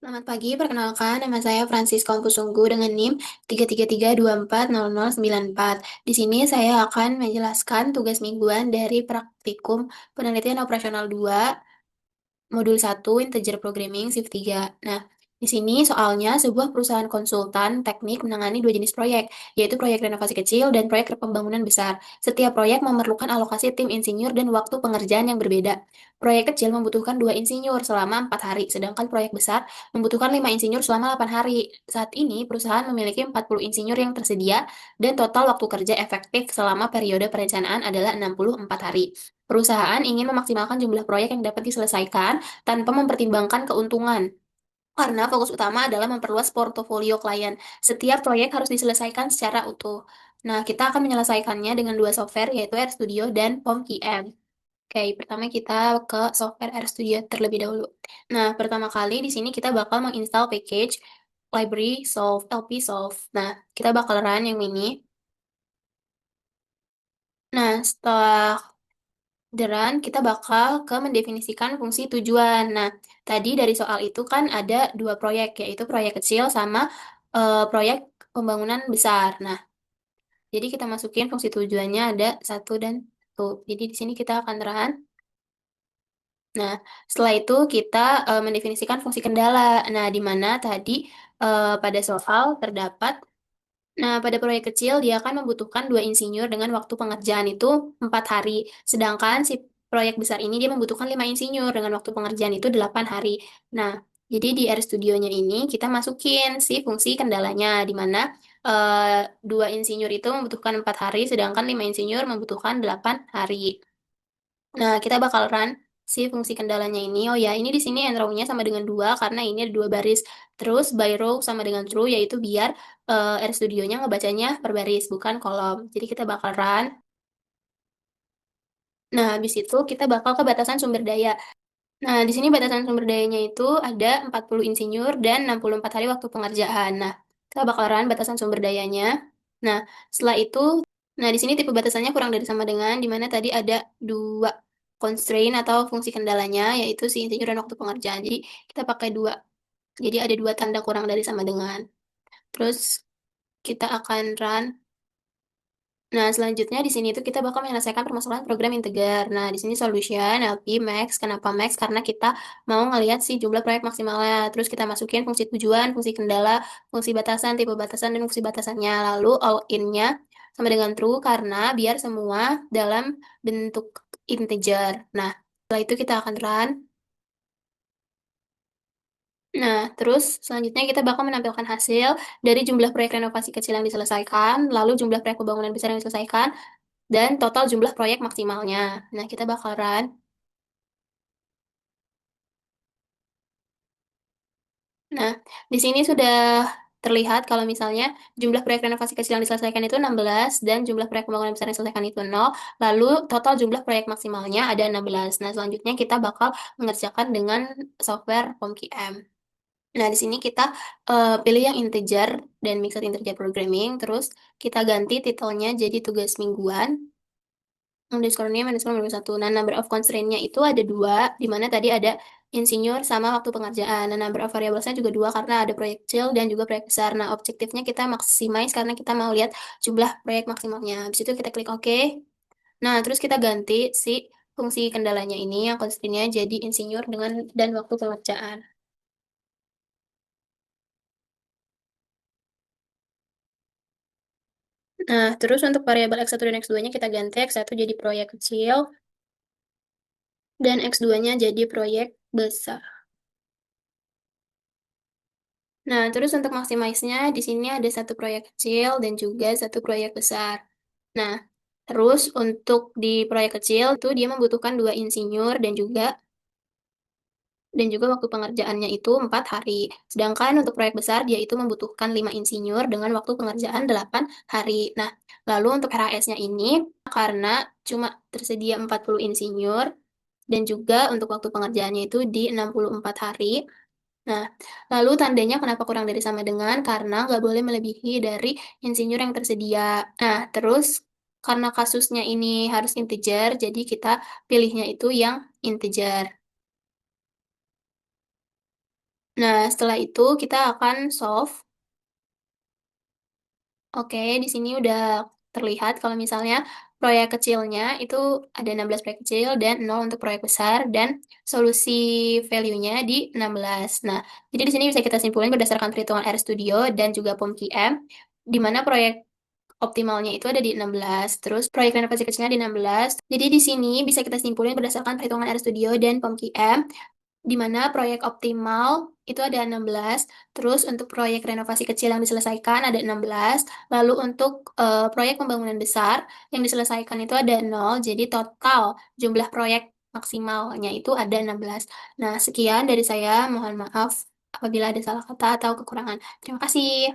Selamat pagi, perkenalkan nama saya Francisca Ompusunggu dengan NIM 333240094. Di sini saya akan menjelaskan tugas mingguan dari praktikum penelitian operasional 2 Modul 1 Integer Programming Shift 3. Nah, di sini soalnya sebuah perusahaan konsultan teknik menangani dua jenis proyek, yaitu proyek renovasi kecil dan proyek pembangunan besar. Setiap proyek memerlukan alokasi tim insinyur dan waktu pengerjaan yang berbeda. Proyek kecil membutuhkan 2 insinyur selama 4 hari, sedangkan proyek besar membutuhkan 5 insinyur selama 8 hari. Saat ini, perusahaan memiliki 40 insinyur yang tersedia, dan total waktu kerja efektif selama periode perencanaan adalah 64 hari. Perusahaan ingin memaksimalkan jumlah proyek yang dapat diselesaikan tanpa mempertimbangkan keuntungan. Karena fokus utama adalah memperluas portofolio klien. Setiap proyek harus diselesaikan secara utuh. Nah, kita akan menyelesaikannya dengan dua software, yaitu RStudio dan POM-PM. Oke, pertama kita ke software RStudio terlebih dahulu. Nah, pertama kali di sini kita bakal menginstal package library solve LP solve. Nah, kita bakal run yang ini. Nah, setelah run, kita bakal ke mendefinisikan fungsi tujuan. Nah, tadi dari soal itu kan ada dua proyek, yaitu proyek kecil sama proyek pembangunan besar. Nah, jadi kita masukin fungsi tujuannya ada satu dan satu. Jadi di sini kita akan run. Nah, setelah itu kita mendefinisikan fungsi kendala. Nah, di mana tadi pada soal terdapat. Nah, pada proyek kecil, dia akan membutuhkan 2 insinyur dengan waktu pengerjaan itu 4 hari. Sedangkan si proyek besar ini dia membutuhkan 5 insinyur dengan waktu pengerjaan itu 8 hari. Nah, jadi di RStudionya ini kita masukin si fungsi kendalanya, di mana 2 insinyur itu membutuhkan 4 hari, sedangkan 5 insinyur membutuhkan 8 hari. Nah, kita bakal run si fungsi kendalanya ini. Oh ya, ini di sini end row-nya sama dengan 2 karena ini ada 2 baris. Terus by row sama dengan true, yaitu biar RStudionya ngebacanya per baris, bukan kolom. Jadi kita bakal run. Nah, habis itu kita bakal ke batasan sumber daya. Nah, di sini batasan sumber dayanya itu ada 40 insinyur dan 64 hari waktu pengerjaan. Nah, kita bakal run batasan sumber dayanya. Nah, setelah itu, nah di sini tipe batasannya kurang dari sama dengan, di mana tadi ada dua constraint atau fungsi kendalanya, yaitu si insinyur dan waktu pengerjaan. Jadi, kita pakai dua. Jadi, ada dua tanda kurang dari sama dengan. Terus, kita akan run. Nah, selanjutnya di sini tuh kita bakal menyelesaikan permasalahan program integer. Nah, di sini solution, LP, max. Kenapa max? Karena kita mau ngelihat sih jumlah proyek maksimalnya. Terus kita masukin fungsi tujuan, fungsi kendala, fungsi batasan, tipe batasan, dan fungsi batasannya. Lalu all in-nya sama dengan true karena biar semua dalam bentuk integer. Nah, setelah itu kita akan run. Nah, terus selanjutnya kita bakal menampilkan hasil dari jumlah proyek renovasi kecil yang diselesaikan, lalu jumlah proyek pembangunan besar yang diselesaikan, dan total jumlah proyek maksimalnya. Nah, kita bakal run. Nah, di sini sudah terlihat kalau misalnya jumlah proyek renovasi kecil yang diselesaikan itu 16 dan jumlah proyek pembangunan besar yang diselesaikan itu 0, lalu total jumlah proyek maksimalnya ada 16. Nah, selanjutnya kita bakal mengerjakan dengan software POM-QM. Nah, di sini kita pilih yang integer dan mixed integer programming, terus kita ganti titelnya jadi tugas mingguan. Underscore name, underscore nomor satu. Nah, number of constraint-nya itu ada dua, di mana tadi ada insinyur sama waktu pengerjaan. Nah, number of variables-nya juga dua karena ada proyek kecil dan juga proyek besar. Nah, objektifnya kita maximize karena kita mau lihat jumlah proyek maksimalnya. Habis itu kita klik OK. Nah, terus kita ganti si fungsi kendalanya ini yang constraint-nya jadi insinyur dengan dan waktu pengerjaan. Nah, terus untuk variabel X1 dan X2-nya kita ganti X1 jadi proyek kecil dan X2-nya jadi proyek besar. Nah, terus untuk maximize-nya, di sini ada satu proyek kecil dan juga satu proyek besar. Nah, terus untuk di proyek kecil itu dia membutuhkan 2 insinyur dan juga waktu pengerjaannya itu 4 hari. Sedangkan untuk proyek besar dia itu membutuhkan 5 insinyur dengan waktu pengerjaan 8 hari. Nah, lalu untuk RHS-nya ini karena cuma tersedia 40 insinyur dan juga untuk waktu pengerjaannya itu di 64 hari. Nah, lalu tandanya kenapa kurang dari sama dengan? Karena nggak boleh melebihi dari insinyur yang tersedia. Nah, terus karena kasusnya ini harus integer, jadi kita pilihnya itu yang integer. Nah, setelah itu kita akan solve. Oke, di sini udah terlihat kalau misalnya proyek kecilnya itu ada 16 proyek kecil dan 0 untuk proyek besar dan solusi value-nya di 16. Nah, jadi di sini bisa kita simpulin berdasarkan perhitungan RStudio dan juga POM-QM, di mana proyek optimalnya itu ada di 16, terus proyek renovasi kecilnya di 16. Jadi di sini bisa kita simpulin berdasarkan perhitungan RStudio dan POM-QM, di mana proyek optimal itu ada 16, terus untuk proyek renovasi kecil yang diselesaikan ada 16, lalu untuk proyek pembangunan besar yang diselesaikan itu ada 0, jadi total jumlah proyek maksimalnya itu ada 16. Nah, sekian dari saya, mohon maaf apabila ada salah kata atau kekurangan. Terima kasih.